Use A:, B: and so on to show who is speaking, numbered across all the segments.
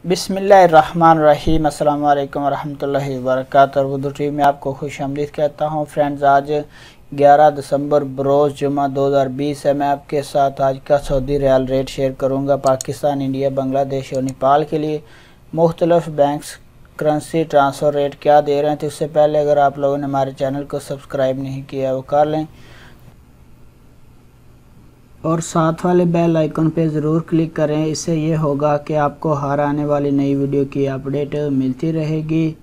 A: बिस्मिल्लाहिर्रहमानिर्रहीम। अस्सलाम वालेकुम रहमतुल्लाहि व बरकातुहू। उर्दू टीवी में आपको खुशामदीद कहता हूँ। फ्रेंड्स, आज 11 दिसंबर बरोज़ जुमा 2020 है। मैं आपके साथ आज का सऊदी रियाल रेट शेयर करूँगा। पाकिस्तान, इंडिया, बांग्लादेश और नेपाल के लिए मुख्तलिफ बैंक्स करेंसी ट्रांसफ़र रेट क्या दे रहे हैं। तो इससे पहले अगर आप लोगों ने हमारे चैनल को सब्सक्राइब नहीं किया वो कर लें और साथ वाले बेल आइकन पे ज़रूर क्लिक करें। इससे ये होगा कि आपको हर आने वाली नई वीडियो की अपडेट मिलती रहेगी।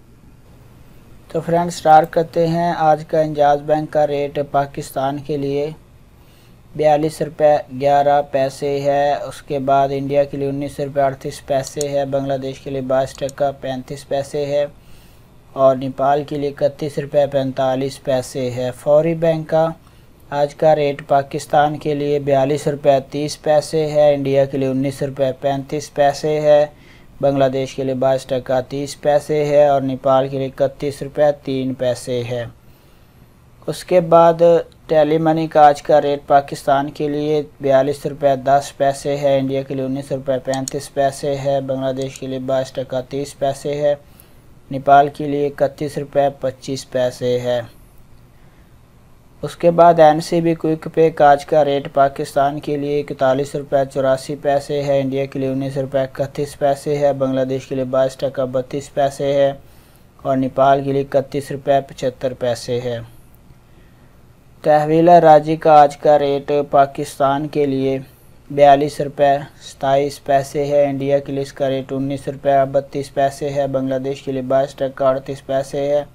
A: तो फ्रेंड्स, स्टार्ट करते हैं। आज का इंजाज़ बैंक का रेट पाकिस्तान के लिए 42 रुपये 11 पैसे है। उसके बाद इंडिया के लिए 19 रुपये 38 पैसे है। बांग्लादेश के लिए 22 टका 35 पैसे है और नेपाल के लिए 31 रुपये 45 पैसे है। फौरी बैंक का आज का रेट पाकिस्तान के लिए 42 रुपये 30 पैसे है। इंडिया के लिए 19 रुपये 35 पैसे है। बांग्लादेश के लिए 22 टका 30 पैसे है और नेपाल के लिए 31 रुपये 3 पैसे है। उसके बाद टेली मनी का आज का रेट पाकिस्तान के लिए 42 रुपये 10 पैसे है। इंडिया के लिए 19 रुपये 35 पैसे है। बांग्लादेश के लिए 22 टका 30 पैसे है। नेपाल के लिए 31 रुपये 25 पैसे है। उसके बाद NCB क्विक पे का आज का रेट पाकिस्तान के लिए 41 रुपये 84 पैसे है। इंडिया के लिए 19 रुपये 31 पैसे है। बांग्लादेश के लिए 22 टका 32 पैसे है और नेपाल के लिए 31 रुपये 75 पैसे है। तहवीला राजी का आज का रेट पाकिस्तान के लिए 42 रुपये 27 पैसे है। इंडिया के लिए इसका रेट 19 रुपये 32 पैसे है। बांग्लादेश के लिए 22 टका 38 पैसे है।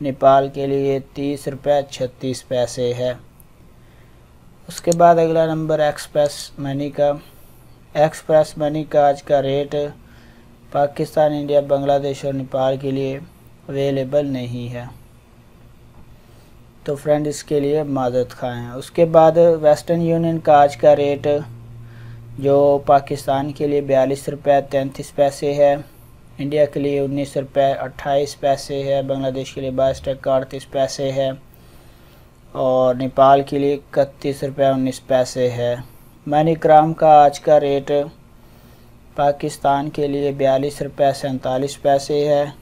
A: नेपाल के लिए 30 रुपये 36 पैसे है। उसके बाद अगला नंबर एक्सप्रेस मनी का। एक्सप्रेस मनी का आज का रेट पाकिस्तान, इंडिया, बांग्लादेश और नेपाल के लिए अवेलेबल नहीं है, तो फ्रेंड इसके लिए माज़रत खाएँ। उसके बाद वेस्टर्न यूनियन का आज का रेट जो पाकिस्तान के लिए 42 रुपये 33 पैसे है। इंडिया के लिए 19 रुपये 28 पैसे है। बांग्लादेश के लिए 22 टका 38 पैसे है और नेपाल के लिए 31 रुपये 19 पैसे है। मनीग्राम का आज का रेट पाकिस्तान के लिए 42 रुपये 47 पैसे है।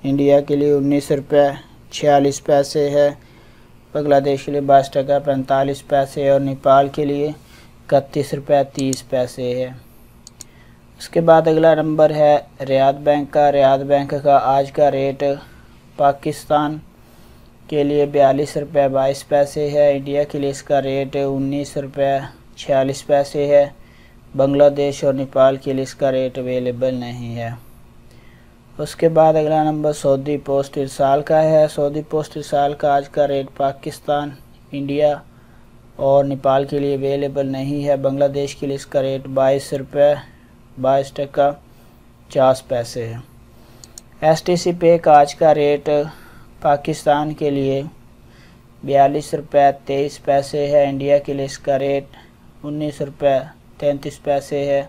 A: इंडिया के लिए 19 रुपये 46 पैसे है। बांग्लादेश के लिए 22 टका 45 पैसे और नेपाल के लिए 31 रुपये 30 पैसे है। उसके बाद अगला नंबर है रियाद बैंक का। रियाद बैंक का आज का रेट पाकिस्तान के लिए 42 रुपये 22 पैसे है। इंडिया के लिए इसका रेट 19 रुपये 46 पैसे है। बांग्लादेश और नेपाल के लिए इसका रेट अवेलेबल नहीं है। उसके बाद अगला नंबर सऊदी पोस्ट इरसाल का है। सऊदी पोस्ट इरसाल का आज का रेट पाकिस्तान, इंडिया और नेपाल के लिए अवेलेबल नहीं है। बांग्लादेश के लिए इसका रेट 22 रुपये 22 टका 50 पैसे है। STC पे का आज का रेट पाकिस्तान के लिए 42 रुपये 23 पैसे है। इंडिया के लिए इसका रेट 19 रुपये 33 पैसे है।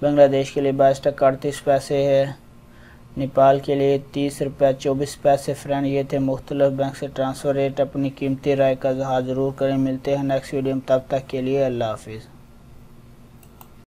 A: बांग्लादेश के लिए 22 टका 38 पैसे है। नेपाल के लिए 30 रुपये 24 पैसे। फ्रेंड, ये थे मुख्तलिफ बैंक से ट्रांसफ़र रेट। अपनी कीमती राय का इज़हार ज़रूर करें। मिलते हैं नेक्स्ट वीडियो में, तब तक के लिए अल्लाह हाफिज़।